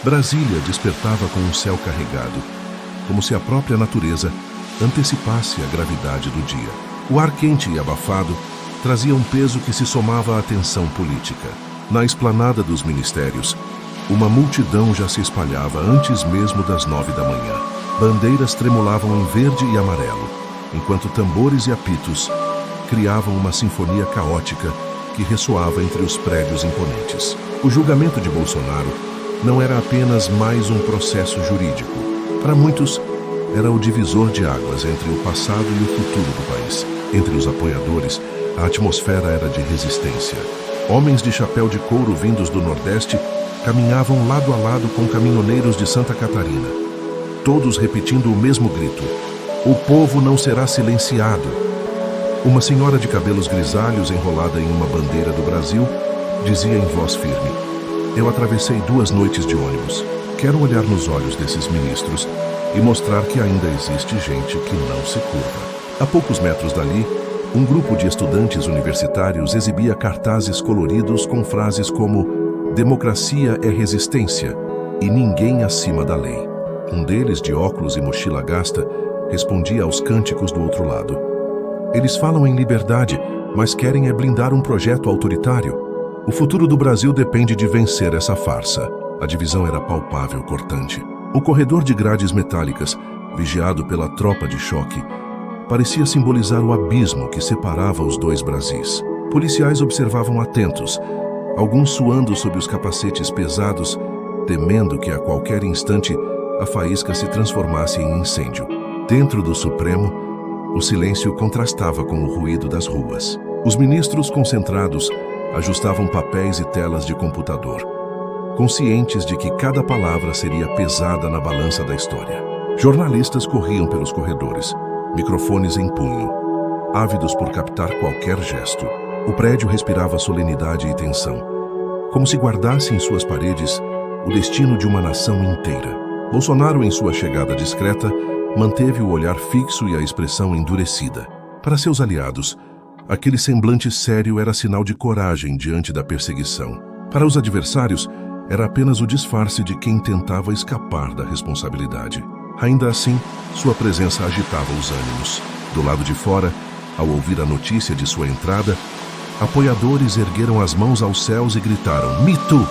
Brasília despertava com um céu carregado, como se a própria natureza antecipasse a gravidade do dia. O ar quente e abafado trazia um peso que se somava à tensão política. Na esplanada dos ministérios, uma multidão já se espalhava antes mesmo das 9 da manhã. Bandeiras tremulavam em verde e amarelo, enquanto tambores e apitos criavam uma sinfonia caótica que ressoava entre os prédios imponentes. O julgamento de Bolsonaro não era apenas mais um processo jurídico. Para muitos, era o divisor de águas entre o passado e o futuro do país. Entre os apoiadores, a atmosfera era de resistência. Homens de chapéu de couro vindos do Nordeste caminhavam lado a lado com caminhoneiros de Santa Catarina, todos repetindo o mesmo grito: "O povo não será silenciado." Uma senhora de cabelos grisalhos enrolada em uma bandeira do Brasil dizia em voz firme: "Eu atravessei 2 noites de ônibus. Quero olhar nos olhos desses ministros e mostrar que ainda existe gente que não se curva." A poucos metros dali, um grupo de estudantes universitários exibia cartazes coloridos com frases como "Democracia é resistência" e "Ninguém acima da lei." Um deles, de óculos e mochila gasta, respondia aos cânticos do outro lado: "Eles falam em liberdade, mas querem é blindar um projeto autoritário. O futuro do Brasil depende de vencer essa farsa." A divisão era palpável, cortante. O corredor de grades metálicas, vigiado pela tropa de choque, parecia simbolizar o abismo que separava os 2 Brasis. Policiais observavam atentos, alguns suando sob os capacetes pesados, temendo que a qualquer instante a faísca se transformasse em incêndio. Dentro do Supremo, o silêncio contrastava com o ruído das ruas. Os ministros concentrados ajustavam papéis e telas de computador, conscientes de que cada palavra seria pesada na balança da história. Jornalistas corriam pelos corredores, microfones em punho, ávidos por captar qualquer gesto. O prédio respirava solenidade e tensão, como se guardasse em suas paredes o destino de uma nação inteira. Bolsonaro, em sua chegada discreta, manteve o olhar fixo e a expressão endurecida. Para seus aliados, aquele semblante sério era sinal de coragem diante da perseguição. Para os adversários, era apenas o disfarce de quem tentava escapar da responsabilidade. Ainda assim, sua presença agitava os ânimos. Do lado de fora, ao ouvir a notícia de sua entrada, apoiadores ergueram as mãos aos céus e gritaram: "Me too!",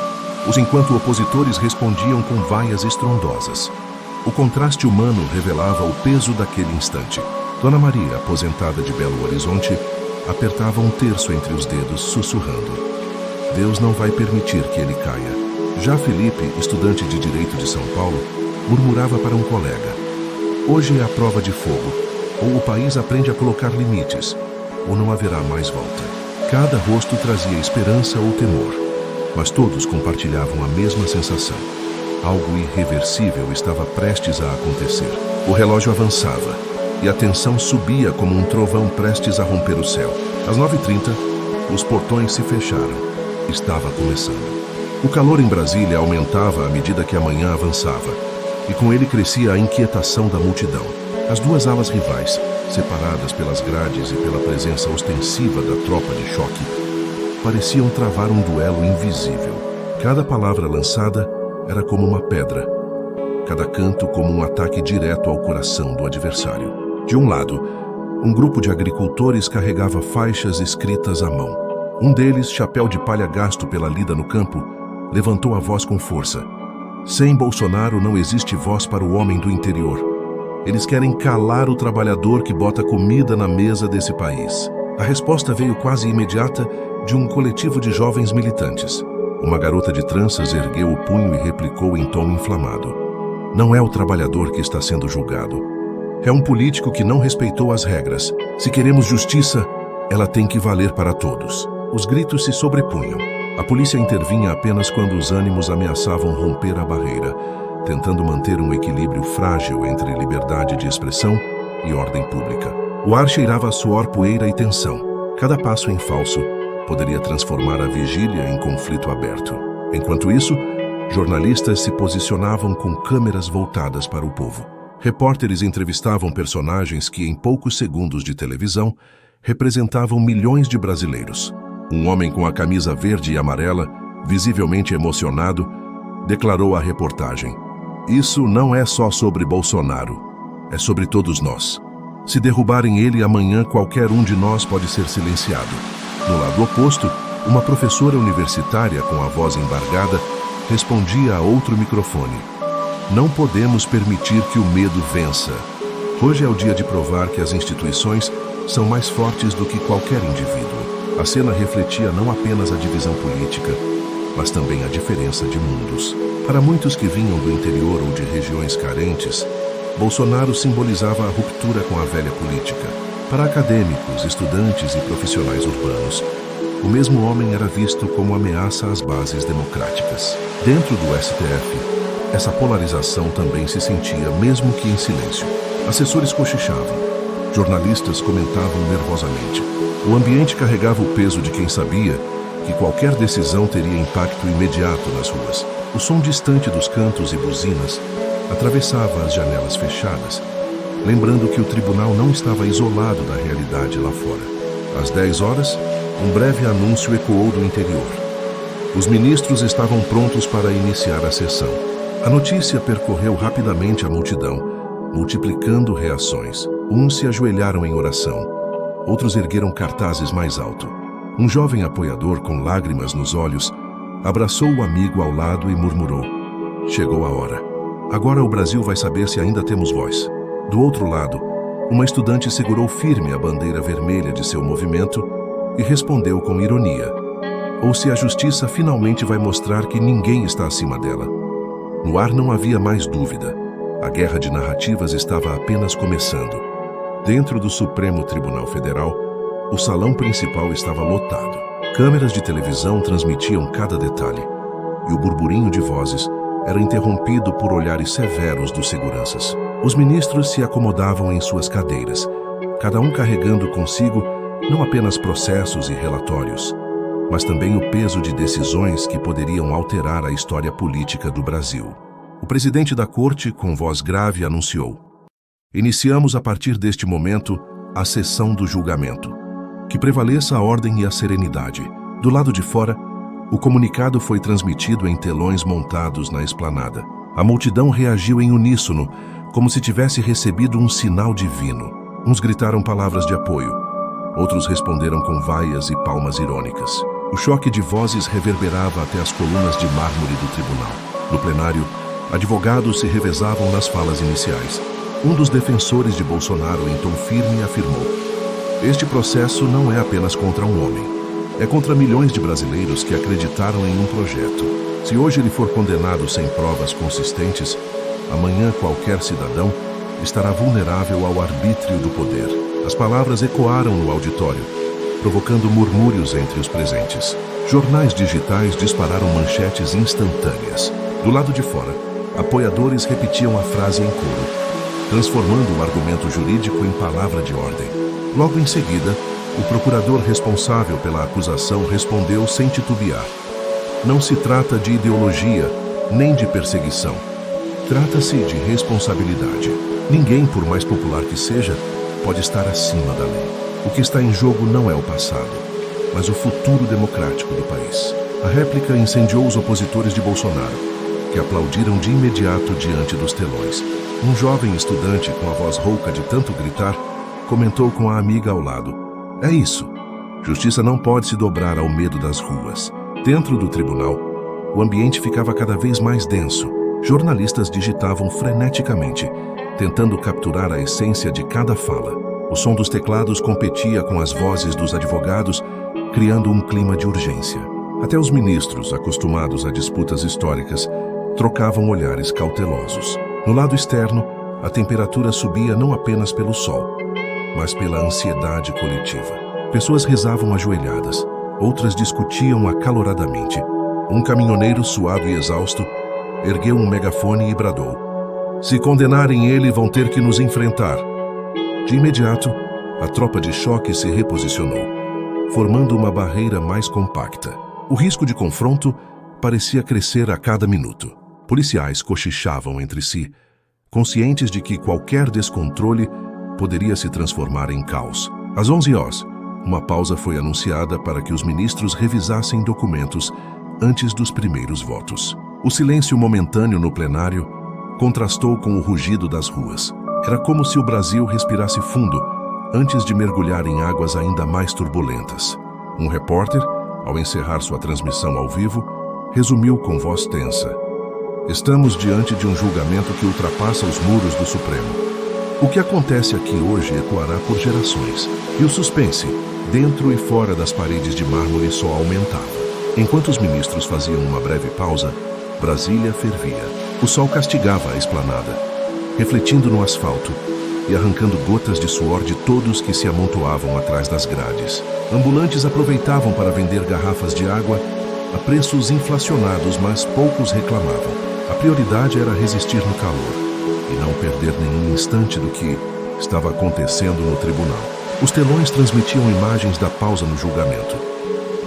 enquanto opositores respondiam com vaias estrondosas. O contraste humano revelava o peso daquele instante. Dona Maria, aposentada de Belo Horizonte, apertava um terço entre os dedos, sussurrando: "Deus não vai permitir que ele caia." Já Felipe, estudante de Direito de São Paulo, murmurava para um colega: "Hoje é a prova de fogo. Ou o país aprende a colocar limites, ou não haverá mais volta." Cada rosto trazia esperança ou temor, mas todos compartilhavam a mesma sensação. Algo irreversível estava prestes a acontecer. O relógio avançava, e a tensão subia como um trovão prestes a romper o céu. Às 9h30, os portões se fecharam. Estava começando. O calor em Brasília aumentava à medida que a manhã avançava, e com ele crescia a inquietação da multidão. As 2 alas rivais, separadas pelas grades e pela presença ostensiva da tropa de choque, pareciam travar um duelo invisível. Cada palavra lançada era como uma pedra, cada canto como um ataque direto ao coração do adversário. De um lado, um grupo de agricultores carregava faixas escritas à mão. Um deles, chapéu de palha gasto pela lida no campo, levantou a voz com força: "Sem Bolsonaro não existe voz para o homem do interior. Eles querem calar o trabalhador que bota comida na mesa desse país." A resposta veio quase imediata de um coletivo de jovens militantes. Uma garota de tranças ergueu o punho e replicou em tom inflamado: "Não é o trabalhador que está sendo julgado. É um político que não respeitou as regras. Se queremos justiça, ela tem que valer para todos." Os gritos se sobrepunham. A polícia intervinha apenas quando os ânimos ameaçavam romper a barreira, tentando manter um equilíbrio frágil entre liberdade de expressão e ordem pública. O ar cheirava a suor, poeira e tensão. Cada passo em falso poderia transformar a vigília em conflito aberto. Enquanto isso, jornalistas se posicionavam com câmeras voltadas para o povo. Repórteres entrevistavam personagens que, em poucos segundos de televisão, representavam milhões de brasileiros. Um homem com a camisa verde e amarela, visivelmente emocionado, declarou à reportagem: "Isso não é só sobre Bolsonaro, é sobre todos nós. Se derrubarem ele amanhã, qualquer um de nós pode ser silenciado." No lado oposto, uma professora universitária com a voz embargada respondia a outro microfone: "Não podemos permitir que o medo vença. Hoje é o dia de provar que as instituições são mais fortes do que qualquer indivíduo." A cena refletia não apenas a divisão política, mas também a diferença de mundos. Para muitos que vinham do interior ou de regiões carentes, Bolsonaro simbolizava a ruptura com a velha política. Para acadêmicos, estudantes e profissionais urbanos, o mesmo homem era visto como ameaça às bases democráticas. Dentro do STF, essa polarização também se sentia, mesmo que em silêncio. Assessores cochichavam, jornalistas comentavam nervosamente. O ambiente carregava o peso de quem sabia que qualquer decisão teria impacto imediato nas ruas. O som distante dos cantos e buzinas atravessava as janelas fechadas, lembrando que o tribunal não estava isolado da realidade lá fora. Às 10 horas, um breve anúncio ecoou do interior. Os ministros estavam prontos para iniciar a sessão. A notícia percorreu rapidamente a multidão, multiplicando reações. Uns se ajoelharam em oração, outros ergueram cartazes mais alto. Um jovem apoiador com lágrimas nos olhos abraçou o amigo ao lado e murmurou: "Chegou a hora. Agora o Brasil vai saber se ainda temos voz." Do outro lado, uma estudante segurou firme a bandeira vermelha de seu movimento e respondeu com ironia: "Ou se a justiça finalmente vai mostrar que ninguém está acima dela." No ar não havia mais dúvida. A guerra de narrativas estava apenas começando. Dentro do Supremo Tribunal Federal, o salão principal estava lotado. Câmeras de televisão transmitiam cada detalhe, e o burburinho de vozes era interrompido por olhares severos dos seguranças. Os ministros se acomodavam em suas cadeiras, cada um carregando consigo não apenas processos e relatórios, mas também o peso de decisões que poderiam alterar a história política do Brasil. O presidente da corte, com voz grave, anunciou: "Iniciamos a partir deste momento a sessão do julgamento. Que prevaleça a ordem e a serenidade." Do lado de fora, o comunicado foi transmitido em telões montados na esplanada. A multidão reagiu em uníssono, como se tivesse recebido um sinal divino. Uns gritaram palavras de apoio, outros responderam com vaias e palmas irônicas. O choque de vozes reverberava até as colunas de mármore do tribunal. No plenário, advogados se revezavam nas falas iniciais. Um dos defensores de Bolsonaro, em tom firme, afirmou: "Este processo não é apenas contra um homem. É contra milhões de brasileiros que acreditaram em um projeto. Se hoje ele for condenado sem provas consistentes, amanhã qualquer cidadão estará vulnerável ao arbítrio do poder." As palavras ecoaram no auditório, provocando murmúrios entre os presentes. Jornais digitais dispararam manchetes instantâneas. Do lado de fora, apoiadores repetiam a frase em coro, transformando o argumento jurídico em palavra de ordem. Logo em seguida, o procurador responsável pela acusação respondeu sem titubear: "Não se trata de ideologia, nem de perseguição. Trata-se de responsabilidade. Ninguém, por mais popular que seja, pode estar acima da lei. O que está em jogo não é o passado, mas o futuro democrático do país." A réplica incendiou os opositores de Bolsonaro, que aplaudiram de imediato diante dos telões. Um jovem estudante, com a voz rouca de tanto gritar, comentou com a amiga ao lado: "É isso. Justiça não pode se dobrar ao medo das ruas." Dentro do tribunal, o ambiente ficava cada vez mais denso. Jornalistas digitavam freneticamente, tentando capturar a essência de cada fala. O som dos teclados competia com as vozes dos advogados, criando um clima de urgência. Até os ministros, acostumados a disputas históricas, trocavam olhares cautelosos. No lado externo, a temperatura subia não apenas pelo sol, mas pela ansiedade coletiva. Pessoas rezavam ajoelhadas, outras discutiam acaloradamente. Um caminhoneiro suado e exausto ergueu um megafone e bradou: "Se condenarem ele, vão ter que nos enfrentar." De imediato, a tropa de choque se reposicionou, formando uma barreira mais compacta. O risco de confronto parecia crescer a cada minuto. Policiais cochichavam entre si, conscientes de que qualquer descontrole poderia se transformar em caos. Às 11 horas, uma pausa foi anunciada para que os ministros revisassem documentos antes dos primeiros votos. O silêncio momentâneo no plenário contrastou com o rugido das ruas. Era como se o Brasil respirasse fundo antes de mergulhar em águas ainda mais turbulentas. Um repórter, ao encerrar sua transmissão ao vivo, resumiu com voz tensa: "Estamos diante de um julgamento que ultrapassa os muros do Supremo. O que acontece aqui hoje ecoará por gerações." E o suspense, dentro e fora das paredes de mármore, só aumentava. Enquanto os ministros faziam uma breve pausa, Brasília fervia. O sol castigava a esplanada, refletindo no asfalto e arrancando gotas de suor de todos que se amontoavam atrás das grades. Ambulantes aproveitavam para vender garrafas de água a preços inflacionados, mas poucos reclamavam. A prioridade era resistir no calor e não perder nenhum instante do que estava acontecendo no tribunal. Os telões transmitiam imagens da pausa no julgamento,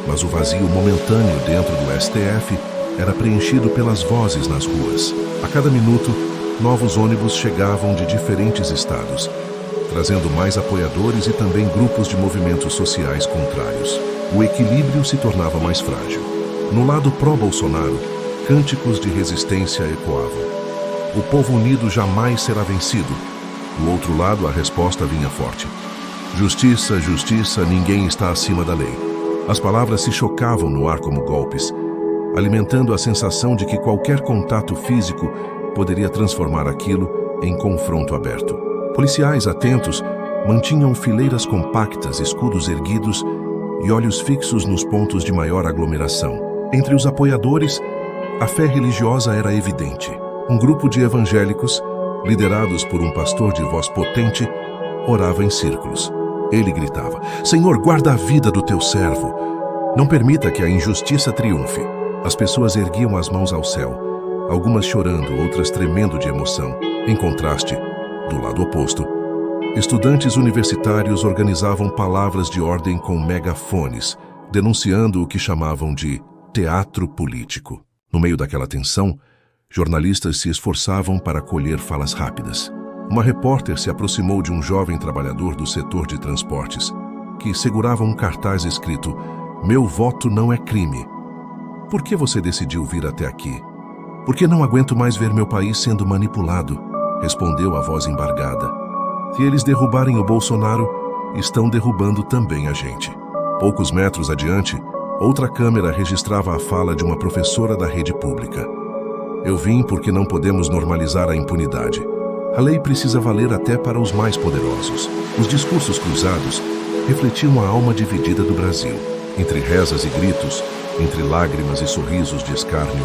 mas o vazio momentâneo dentro do STF era preenchido pelas vozes nas ruas. A cada minuto, novos ônibus chegavam de diferentes estados, trazendo mais apoiadores e também grupos de movimentos sociais contrários. O equilíbrio se tornava mais frágil. No lado pró-Bolsonaro, cânticos de resistência ecoavam. O povo unido jamais será vencido. Do outro lado, a resposta vinha forte: justiça, justiça, ninguém está acima da lei. As palavras se chocavam no ar como golpes, alimentando a sensação de que qualquer contato físico poderia transformar aquilo em confronto aberto. Policiais atentos mantinham fileiras compactas, escudos erguidos e olhos fixos nos pontos de maior aglomeração. Entre os apoiadores, a fé religiosa era evidente. Um grupo de evangélicos, liderados por um pastor de voz potente, orava em círculos. Ele gritava: "Senhor, guarda a vida do teu servo. Não permita que a injustiça triunfe." As pessoas erguiam as mãos ao céu, algumas chorando, outras tremendo de emoção. Em contraste, do lado oposto, estudantes universitários organizavam palavras de ordem com megafones, denunciando o que chamavam de teatro político. No meio daquela tensão, jornalistas se esforçavam para colher falas rápidas. Uma repórter se aproximou de um jovem trabalhador do setor de transportes, que segurava um cartaz escrito: "Meu voto não é crime." "Por que você decidiu vir até aqui?" "Porque não aguento mais ver meu país sendo manipulado", respondeu a voz embargada. "Se eles derrubarem o Bolsonaro, estão derrubando também a gente." Poucos metros adiante, outra câmera registrava a fala de uma professora da rede pública: "Eu vim porque não podemos normalizar a impunidade. A lei precisa valer até para os mais poderosos." Os discursos cruzados refletiam a alma dividida do Brasil. Entre rezas e gritos, entre lágrimas e sorrisos de escárnio,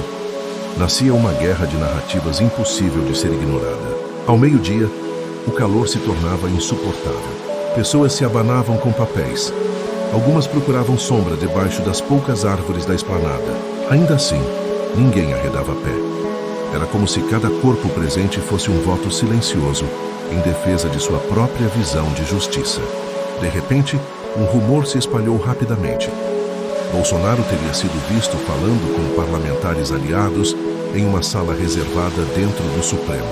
nascia uma guerra de narrativas impossível de ser ignorada. Ao meio-dia, o calor se tornava insuportável. Pessoas se abanavam com papéis. Algumas procuravam sombra debaixo das poucas árvores da esplanada. Ainda assim, ninguém arredava pé. Era como se cada corpo presente fosse um voto silencioso em defesa de sua própria visão de justiça. De repente, um rumor se espalhou rapidamente. Bolsonaro teria sido visto falando com parlamentares aliados em uma sala reservada dentro do Supremo.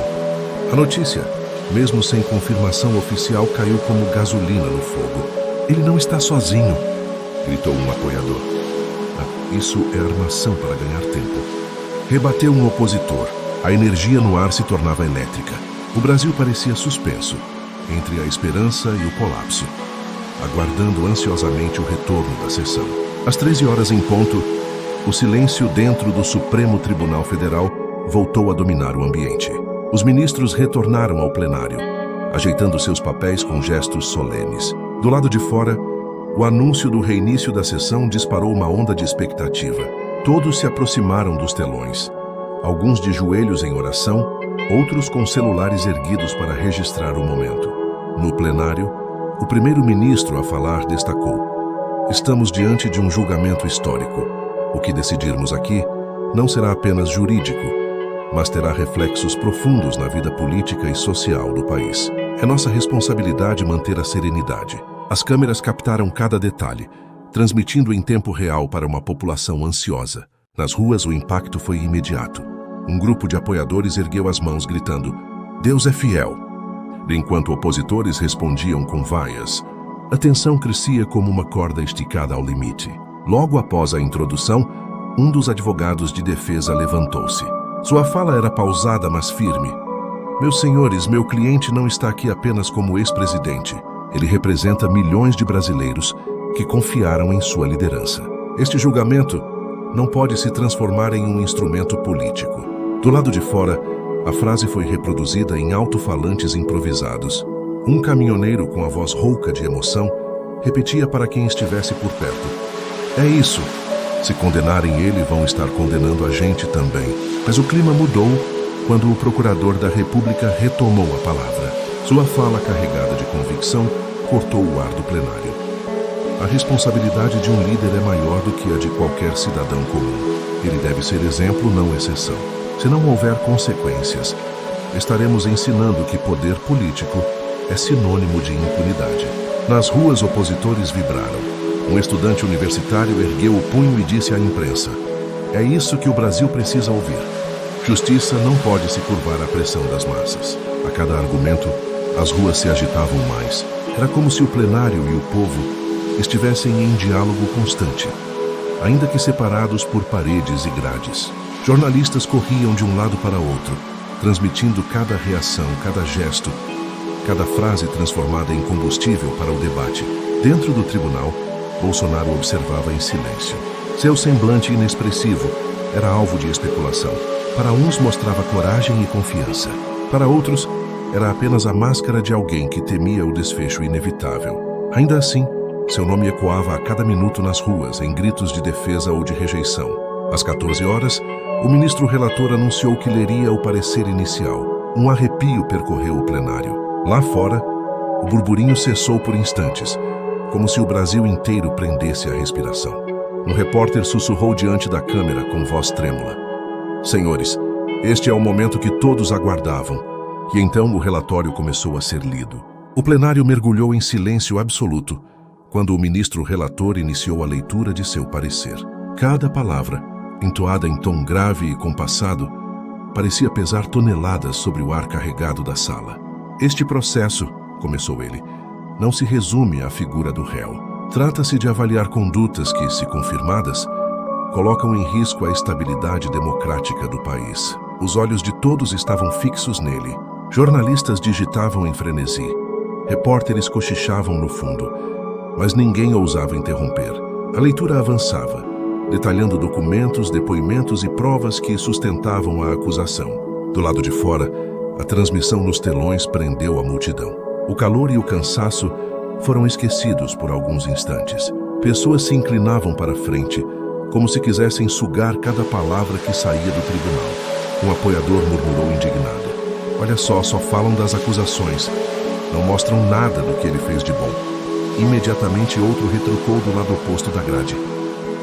A notícia, mesmo sem confirmação oficial, caiu como gasolina no fogo. "Ele não está sozinho", gritou um apoiador. "Isso é armação para ganhar tempo", rebateu um opositor. A energia no ar se tornava elétrica. O Brasil parecia suspenso, entre a esperança e o colapso, aguardando ansiosamente o retorno da sessão. Às 13 horas em ponto, o silêncio dentro do Supremo Tribunal Federal voltou a dominar o ambiente. Os ministros retornaram ao plenário, ajeitando seus papéis com gestos solenes. Do lado de fora, o anúncio do reinício da sessão disparou uma onda de expectativa. Todos se aproximaram dos telões, alguns de joelhos em oração, outros com celulares erguidos para registrar o momento. No plenário, o primeiro-ministro a falar destacou: "Estamos diante de um julgamento histórico. O que decidirmos aqui não será apenas jurídico, mas terá reflexos profundos na vida política e social do país. É nossa responsabilidade manter a serenidade." As câmeras captaram cada detalhe, transmitindo em tempo real para uma população ansiosa. Nas ruas, o impacto foi imediato. Um grupo de apoiadores ergueu as mãos gritando: "Deus é fiel!" Enquanto opositores respondiam com vaias, a tensão crescia como uma corda esticada ao limite. Logo após a introdução, Um dos advogados de defesa levantou-se. Sua fala era pausada, mas firme. Meus senhores, meu cliente não está aqui apenas como ex-presidente. Ele representa milhões de brasileiros que confiaram em sua liderança. Este julgamento não pode se transformar em um instrumento político. Do lado de fora, a frase foi reproduzida em alto-falantes improvisados. Um caminhoneiro com a voz rouca de emoção repetia para quem estivesse por perto: "É isso. Se condenarem ele, vão estar condenando a gente também." Mas o clima mudou quando o procurador da República retomou a palavra. Sua fala, carregada de convicção, cortou o ar do plenário. A responsabilidade de um líder é maior do que a de qualquer cidadão comum. Ele deve ser exemplo, não exceção. Se não houver consequências, estaremos ensinando que poder político é sinônimo de impunidade. Nas ruas, opositores vibraram. Um estudante universitário ergueu o punho e disse à imprensa: "É isso que o Brasil precisa ouvir. Justiça não pode se curvar à pressão das massas." A cada argumento, as ruas se agitavam mais. Era como se o plenário e o povo estivessem em diálogo constante, ainda que separados por paredes e grades. Jornalistas corriam de um lado para outro, transmitindo cada reação, cada gesto, cada frase transformada em combustível para o debate. Dentro do tribunal, Bolsonaro observava em silêncio. Seu semblante inexpressivo era alvo de especulação. Para uns mostrava coragem e confiança. Para outros, era apenas a máscara de alguém que temia o desfecho inevitável. Ainda assim, seu nome ecoava a cada minuto nas ruas, em gritos de defesa ou de rejeição. Às 14 horas, o ministro relator anunciou que leria o parecer inicial. Um arrepio percorreu o plenário. Lá fora, o burburinho cessou por instantes, como se o Brasil inteiro prendesse a respiração. Um repórter sussurrou diante da câmera com voz trêmula: "Senhores, este é o momento que todos aguardavam." E então o relatório começou a ser lido. O plenário mergulhou em silêncio absoluto quando o ministro relator iniciou a leitura de seu parecer. Cada palavra, entoada em tom grave e compassado, parecia pesar toneladas sobre o ar carregado da sala. "Este processo", começou ele, "não se resume à figura do réu. Trata-se de avaliar condutas que, se confirmadas, colocam em risco a estabilidade democrática do país." Os olhos de todos estavam fixos nele. Jornalistas digitavam em frenesi. Repórteres cochichavam no fundo, mas ninguém ousava interromper. A leitura avançava, detalhando documentos, depoimentos e provas que sustentavam a acusação. Do lado de fora, a transmissão nos telões prendeu a multidão. O calor e o cansaço foram esquecidos por alguns instantes. Pessoas se inclinavam para frente, como se quisessem sugar cada palavra que saía do tribunal. Um apoiador murmurou indignado: "Olha só falam das acusações. Não mostram nada do que ele fez de bom." Imediatamente outro retrucou do lado oposto da grade: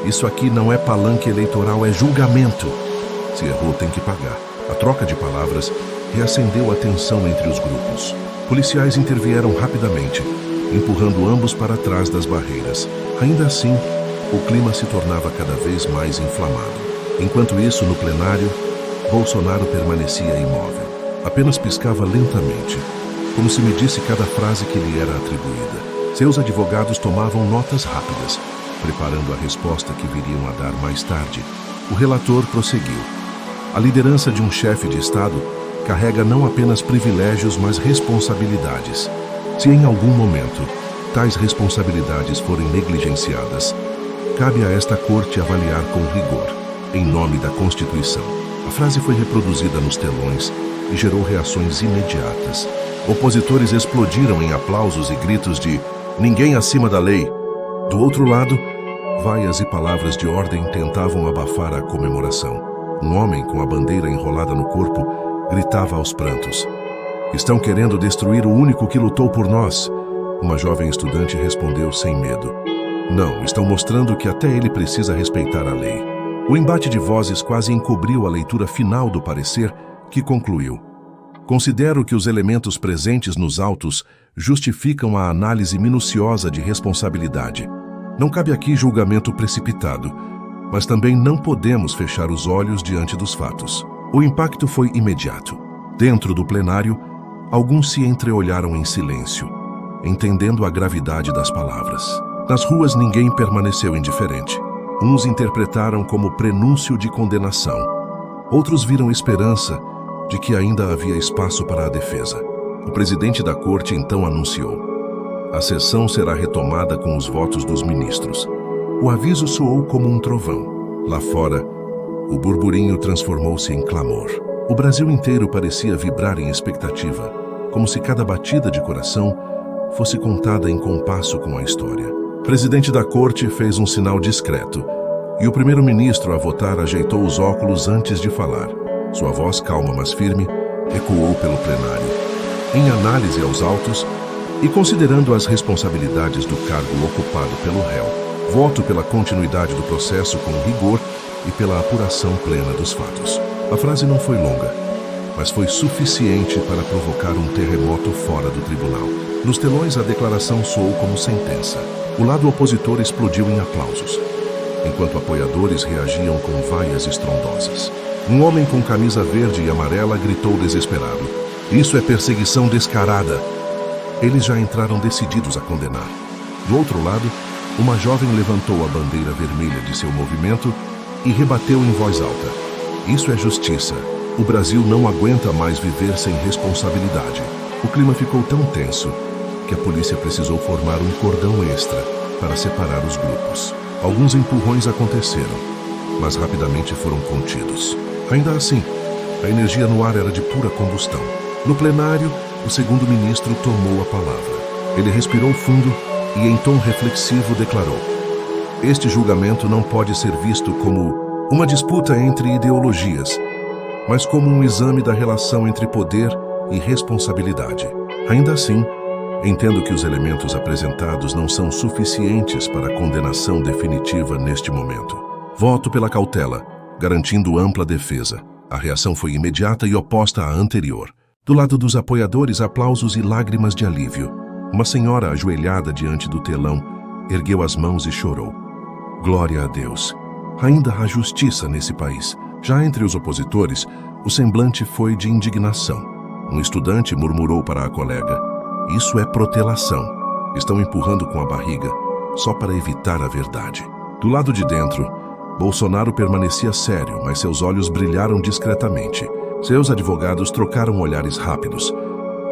"Isso aqui não é palanque eleitoral, é julgamento. Se errou, tem que pagar." A troca de palavras reacendeu a tensão entre os grupos. Policiais intervieram rapidamente, empurrando ambos para trás das barreiras. Ainda assim, o clima se tornava cada vez mais inflamado. Enquanto isso, no plenário, Bolsonaro permanecia imóvel. Apenas piscava lentamente, como se medisse cada frase que lhe era atribuída. Seus advogados tomavam notas rápidas, preparando a resposta que viriam a dar mais tarde. O relator prosseguiu: "A liderança de um chefe de Estado carrega não apenas privilégios, mas responsabilidades. Se em algum momento tais responsabilidades forem negligenciadas, cabe a esta corte avaliar com rigor, em nome da Constituição." A frase foi reproduzida nos telões e gerou reações imediatas. Opositores explodiram em aplausos e gritos de "ninguém acima da lei." Do outro lado, vaias e palavras de ordem tentavam abafar a comemoração. Um homem com a bandeira enrolada no corpo gritava aos prantos: "Estão querendo destruir o único que lutou por nós." Uma jovem estudante respondeu sem medo: "Não, estão mostrando que até ele precisa respeitar a lei." O embate de vozes quase encobriu a leitura final do parecer, que concluiu: "Considero que os elementos presentes nos autos justificam a análise minuciosa de responsabilidade. Não cabe aqui julgamento precipitado, mas também não podemos fechar os olhos diante dos fatos." O impacto foi imediato. Dentro do plenário, alguns se entreolharam em silêncio, entendendo a gravidade das palavras. Nas ruas, ninguém permaneceu indiferente. Uns interpretaram como prenúncio de condenação. Outros viram esperança de que ainda havia espaço para a defesa. O presidente da corte então anunciou: a sessão será retomada com os votos dos ministros. O aviso soou como um trovão. Lá fora, o burburinho transformou-se em clamor. O Brasil inteiro parecia vibrar em expectativa, como se cada batida de coração fosse contada em compasso com a história. O presidente da corte fez um sinal discreto, e o primeiro-ministro a votar ajeitou os óculos antes de falar. Sua voz, calma mas firme, ecoou pelo plenário. Em análise aos autos e considerando as responsabilidades do cargo ocupado pelo réu, voto pela continuidade do processo com rigor e pela apuração plena dos fatos. A frase não foi longa, mas foi suficiente para provocar um terremoto fora do tribunal. Nos telões, a declaração soou como sentença. O lado opositor explodiu em aplausos, enquanto apoiadores reagiam com vaias estrondosas. Um homem com camisa verde e amarela gritou desesperado: "Isso é perseguição descarada!" Eles já entraram decididos a condenar. Do outro lado, uma jovem levantou a bandeira vermelha de seu movimento e rebateu em voz alta: "Isso é justiça. O Brasil não aguenta mais viver sem responsabilidade." O clima ficou tão tenso que a polícia precisou formar um cordão extra para separar os grupos. Alguns empurrões aconteceram, mas rapidamente foram contidos. Ainda assim, a energia no ar era de pura combustão. No plenário, o segundo-ministro tomou a palavra. Ele respirou fundo e, em tom reflexivo, declarou: "Este julgamento não pode ser visto como uma disputa entre ideologias, mas como um exame da relação entre poder e responsabilidade. Ainda assim, entendo que os elementos apresentados não são suficientes para a condenação definitiva neste momento. Voto pela cautela, garantindo ampla defesa." A reação foi imediata e oposta à anterior. Do lado dos apoiadores, aplausos e lágrimas de alívio. Uma senhora ajoelhada diante do telão ergueu as mãos e chorou. Glória a Deus! Ainda há justiça nesse país. Já entre os opositores, o semblante foi de indignação. Um estudante murmurou para a colega: "Isso é protelação. Estão empurrando com a barriga, só para evitar a verdade." Do lado de dentro, Bolsonaro permanecia sério, mas seus olhos brilharam discretamente. Seus advogados trocaram olhares rápidos,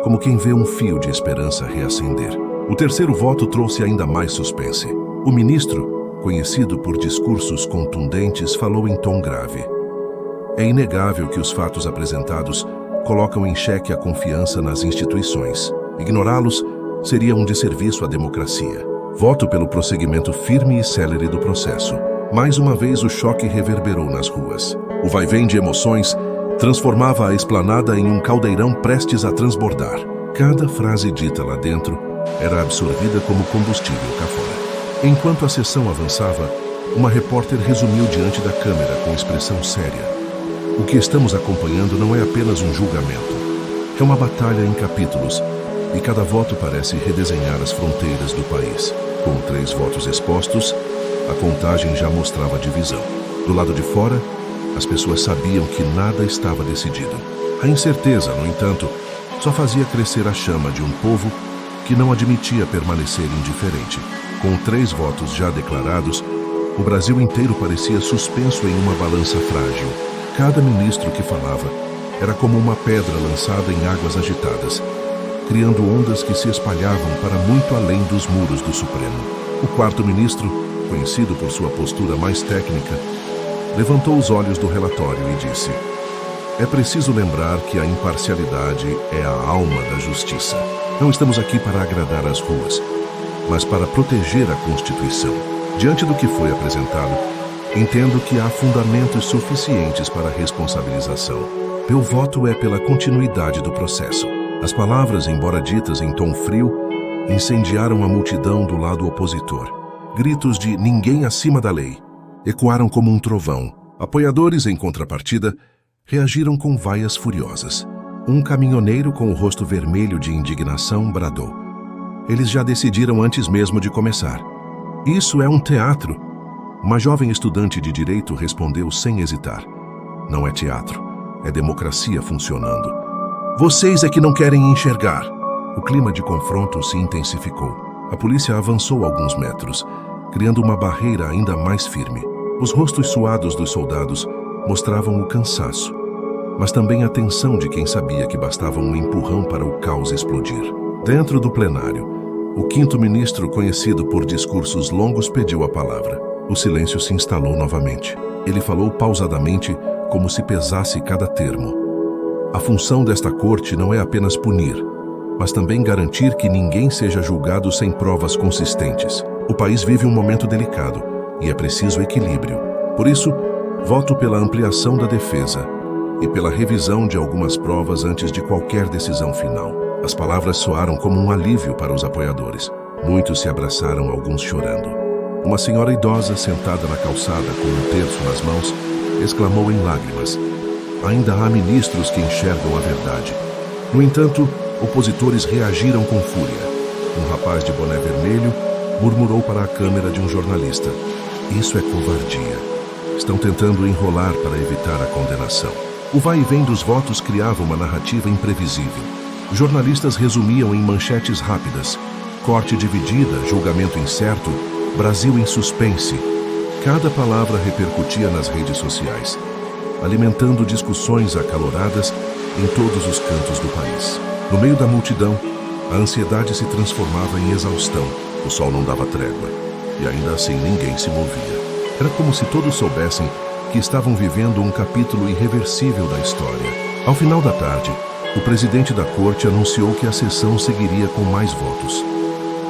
como quem vê um fio de esperança reacender. O terceiro voto trouxe ainda mais suspense. O ministro, conhecido por discursos contundentes, falou em tom grave: "É inegável que os fatos apresentados colocam em xeque a confiança nas instituições. Ignorá-los seria um desserviço à democracia. Voto pelo prosseguimento firme e célere do processo." Mais uma vez o choque reverberou nas ruas. O vai-vem de emoções transformava a esplanada em um caldeirão prestes a transbordar. Cada frase dita lá dentro era absorvida como combustível cá fora. Enquanto a sessão avançava, uma repórter resumiu diante da câmera com expressão séria: "O que estamos acompanhando não é apenas um julgamento. É uma batalha em capítulos, e cada voto parece redesenhar as fronteiras do país." Com 3 votos expostos, a contagem já mostrava divisão. Do lado de fora, as pessoas sabiam que nada estava decidido. A incerteza, no entanto, só fazia crescer a chama de um povo que não admitia permanecer indiferente. Com 3 votos já declarados, o Brasil inteiro parecia suspenso em uma balança frágil. Cada ministro que falava era como uma pedra lançada em águas agitadas, criando ondas que se espalhavam para muito além dos muros do Supremo. O quarto ministro, conhecido por sua postura mais técnica, levantou os olhos do relatório e disse: "É preciso lembrar que a imparcialidade é a alma da justiça. Não estamos aqui para agradar as ruas, mas para proteger a Constituição. Diante do que foi apresentado, entendo que há fundamentos suficientes para a responsabilização. Meu voto é pela continuidade do processo." As palavras, embora ditas em tom frio, incendiaram a multidão do lado opositor. Gritos de "ninguém acima da lei" ecoaram como um trovão. Apoiadores, em contrapartida, reagiram com vaias furiosas. Um caminhoneiro com o rosto vermelho de indignação bradou: "Eles já decidiram antes mesmo de começar. Isso é um teatro." Uma jovem estudante de direito respondeu sem hesitar: "Não é teatro, é democracia funcionando. Vocês é que não querem enxergar." O clima de confronto se intensificou. A polícia avançou alguns metros, criando uma barreira ainda mais firme. Os rostos suados dos soldados mostravam o cansaço, mas também a tensão de quem sabia que bastava um empurrão para o caos explodir. Dentro do plenário, o quinto ministro, conhecido por discursos longos, pediu a palavra. O silêncio se instalou novamente. Ele falou pausadamente, como se pesasse cada termo. A função desta corte não é apenas punir, mas também garantir que ninguém seja julgado sem provas consistentes. O país vive um momento delicado e é preciso equilíbrio. Por isso, voto pela ampliação da defesa e pela revisão de algumas provas antes de qualquer decisão final. As palavras soaram como um alívio para os apoiadores. Muitos se abraçaram, alguns chorando. Uma senhora idosa, sentada na calçada com um terço nas mãos, exclamou em lágrimas: "Ainda há ministros que enxergam a verdade." No entanto, opositores reagiram com fúria. Um rapaz de boné vermelho murmurou para a câmera de um jornalista: "Isso é covardia. Estão tentando enrolar para evitar a condenação." O vai e vem dos votos criava uma narrativa imprevisível. Jornalistas resumiam em manchetes rápidas: corte dividida, julgamento incerto, Brasil em suspense. Cada palavra repercutia nas redes sociais, alimentando discussões acaloradas em todos os cantos do país. No meio da multidão, a ansiedade se transformava em exaustão. O sol não dava trégua, e ainda assim ninguém se movia. Era como se todos soubessem que estavam vivendo um capítulo irreversível da história. Ao final da tarde, o presidente da corte anunciou que a sessão seguiria com mais votos.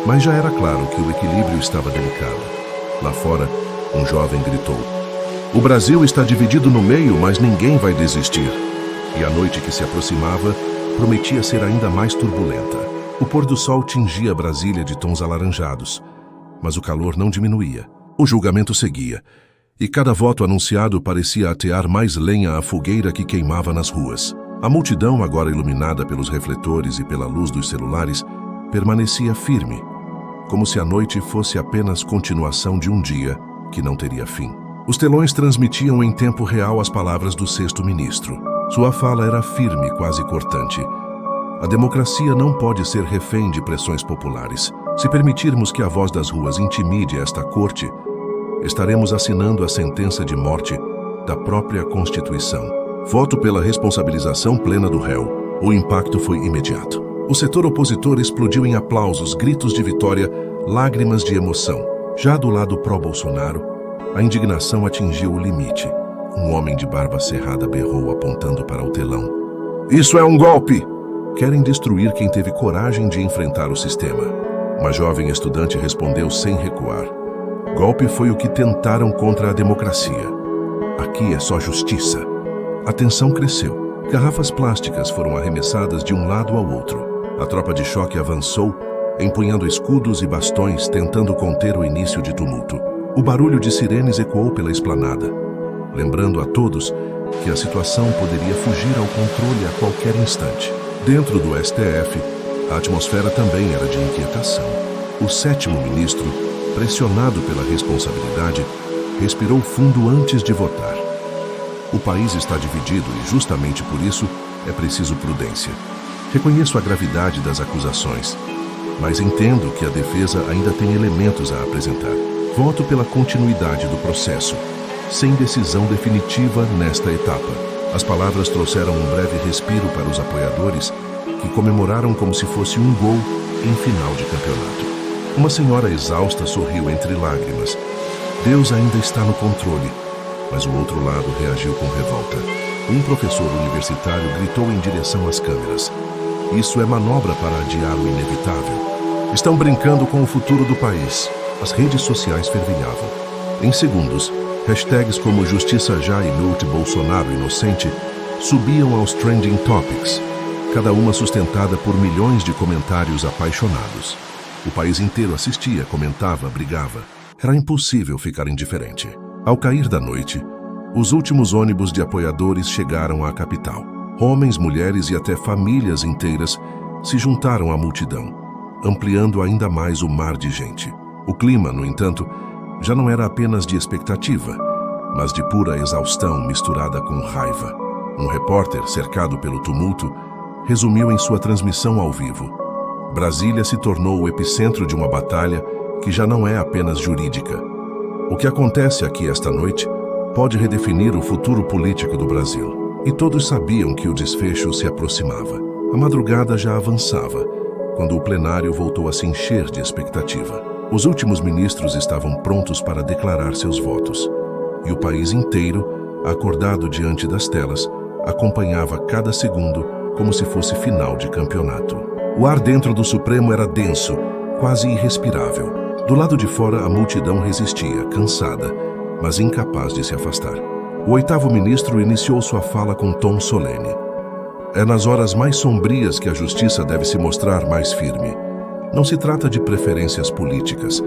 Mas já era claro que o equilíbrio estava delicado. Lá fora, um jovem gritou: "O Brasil está dividido no meio, mas ninguém vai desistir." E a noite que se aproximava prometia ser ainda mais turbulenta. O pôr do sol tingia Brasília de tons alaranjados, mas o calor não diminuía. O julgamento seguia, e cada voto anunciado parecia atear mais lenha à fogueira que queimava nas ruas. A multidão, agora iluminada pelos refletores e pela luz dos celulares, permanecia firme, como se a noite fosse apenas continuação de um dia que não teria fim. Os telões transmitiam em tempo real as palavras do sexto ministro. Sua fala era firme, quase cortante. A democracia não pode ser refém de pressões populares. Se permitirmos que a voz das ruas intimide esta corte, estaremos assinando a sentença de morte da própria Constituição. Voto pela responsabilização plena do réu. O impacto foi imediato. O setor opositor explodiu em aplausos, gritos de vitória, lágrimas de emoção. Já do lado pró-Bolsonaro, a indignação atingiu o limite. Um homem de barba cerrada berrou, apontando para o telão: "Isso é um golpe! Querem destruir quem teve coragem de enfrentar o sistema." Uma jovem estudante respondeu sem recuar: "Golpe foi o que tentaram contra a democracia. Aqui é só justiça." A tensão cresceu. Garrafas plásticas foram arremessadas de um lado ao outro. A tropa de choque avançou, empunhando escudos e bastões, tentando conter o início de tumulto. O barulho de sirenes ecoou pela esplanada, lembrando a todos que a situação poderia fugir ao controle a qualquer instante. Dentro do STF, a atmosfera também era de inquietação. O sétimo ministro, pressionado pela responsabilidade, respirou fundo antes de votar. O país está dividido e, justamente por isso, é preciso prudência. Reconheço a gravidade das acusações, mas entendo que a defesa ainda tem elementos a apresentar. Voto pela continuidade do processo, sem decisão definitiva nesta etapa. As palavras trouxeram um breve respiro para os apoiadores, que comemoraram como se fosse um gol em final de campeonato. Uma senhora exausta sorriu entre lágrimas. Deus ainda está no controle. Mas o outro lado reagiu com revolta. Um professor universitário gritou em direção às câmeras: "Isso é manobra para adiar o inevitável. Estão brincando com o futuro do país." As redes sociais fervilhavam. Em segundos, hashtags como Justiça Já e Lute Bolsonaro Inocente subiam aos trending topics, cada uma sustentada por milhões de comentários apaixonados. O país inteiro assistia, comentava, brigava. Era impossível ficar indiferente. Ao cair da noite, os últimos ônibus de apoiadores chegaram à capital. Homens, mulheres e até famílias inteiras se juntaram à multidão, ampliando ainda mais o mar de gente. O clima, no entanto, já não era apenas de expectativa, mas de pura exaustão misturada com raiva. Um repórter, cercado pelo tumulto, resumiu em sua transmissão ao vivo: Brasília se tornou o epicentro de uma batalha que já não é apenas jurídica. O que acontece aqui esta noite pode redefinir o futuro político do Brasil. E todos sabiam que o desfecho se aproximava. A madrugada já avançava, quando o plenário voltou a se encher de expectativa. Os últimos ministros estavam prontos para declarar seus votos. E o país inteiro, acordado diante das telas, acompanhava cada segundo como se fosse final de campeonato. O ar dentro do Supremo era denso, quase irrespirável. Do lado de fora, a multidão resistia, cansada, mas incapaz de se afastar. O oitavo ministro iniciou sua fala com tom solene. É nas horas mais sombrias que a justiça deve se mostrar mais firme. Não se trata de preferências políticas,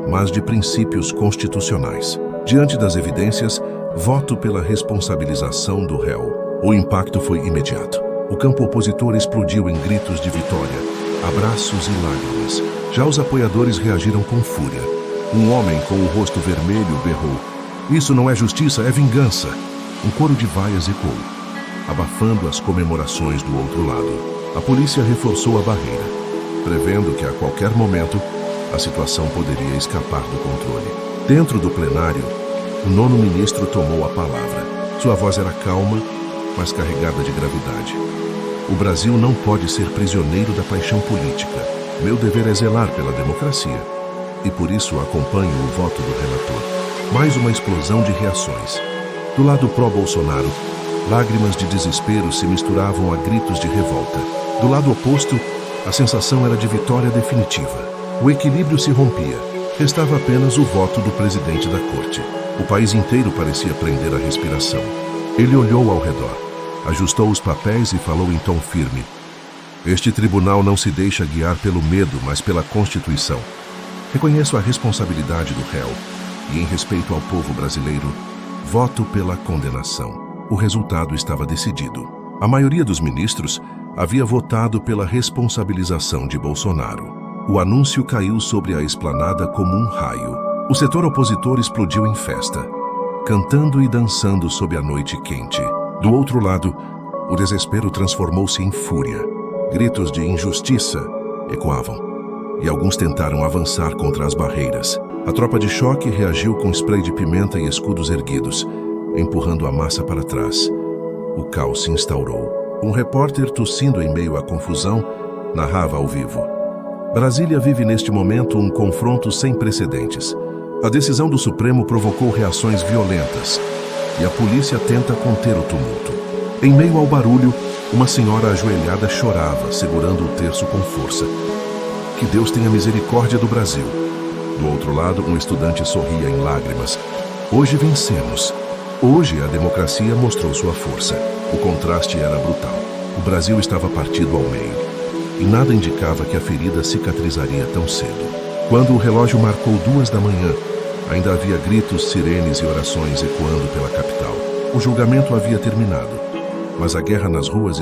mas de princípios constitucionais. Diante das evidências, voto pela responsabilização do réu. O impacto foi imediato. O campo opositor explodiu em gritos de vitória, abraços e lágrimas. Já os apoiadores reagiram com fúria. Um homem com o rosto vermelho berrou: "Isso não é justiça, é vingança." Um coro de vaias ecoou, abafando as comemorações do outro lado. A polícia reforçou a barreira, prevendo que a qualquer momento a situação poderia escapar do controle. Dentro do plenário, o nono ministro tomou a palavra. Sua voz era calma, mas carregada de gravidade. O Brasil não pode ser prisioneiro da paixão política. Meu dever é zelar pela democracia. E por isso acompanho o voto do relator. Mais uma explosão de reações. Do lado pró-Bolsonaro, lágrimas de desespero se misturavam a gritos de revolta. Do lado oposto, a sensação era de vitória definitiva. O equilíbrio se rompia. Restava apenas o voto do presidente da corte. O país inteiro parecia prender a respiração. Ele olhou ao redor, ajustou os papéis e falou em tom firme: "Este tribunal não se deixa guiar pelo medo, mas pela Constituição. Reconheço a responsabilidade do réu e, em respeito ao povo brasileiro, voto pela condenação." O resultado estava decidido. A maioria dos ministros havia votado pela responsabilização de Bolsonaro. O anúncio caiu sobre a esplanada como um raio. O setor opositor explodiu em festa, cantando e dançando sob a noite quente. Do outro lado, o desespero transformou-se em fúria. Gritos de injustiça ecoavam, e alguns tentaram avançar contra as barreiras. A tropa de choque reagiu com spray de pimenta e escudos erguidos, empurrando a massa para trás. O caos se instaurou. Um repórter, tossindo em meio à confusão, narrava ao vivo: "Brasília vive neste momento um confronto sem precedentes. A decisão do Supremo provocou reações violentas e a polícia tenta conter o tumulto." Em meio ao barulho, uma senhora ajoelhada chorava, segurando o terço com força. "Que Deus tenha misericórdia do Brasil." Do outro lado, um estudante sorria em lágrimas. "Hoje vencemos. Hoje a democracia mostrou sua força." O contraste era brutal. O Brasil estava partido ao meio, e nada indicava que a ferida cicatrizaria tão cedo. Quando o relógio marcou 2 da manhã, ainda havia gritos, sirenes e orações ecoando pela capital. O julgamento havia terminado, mas a guerra nas ruas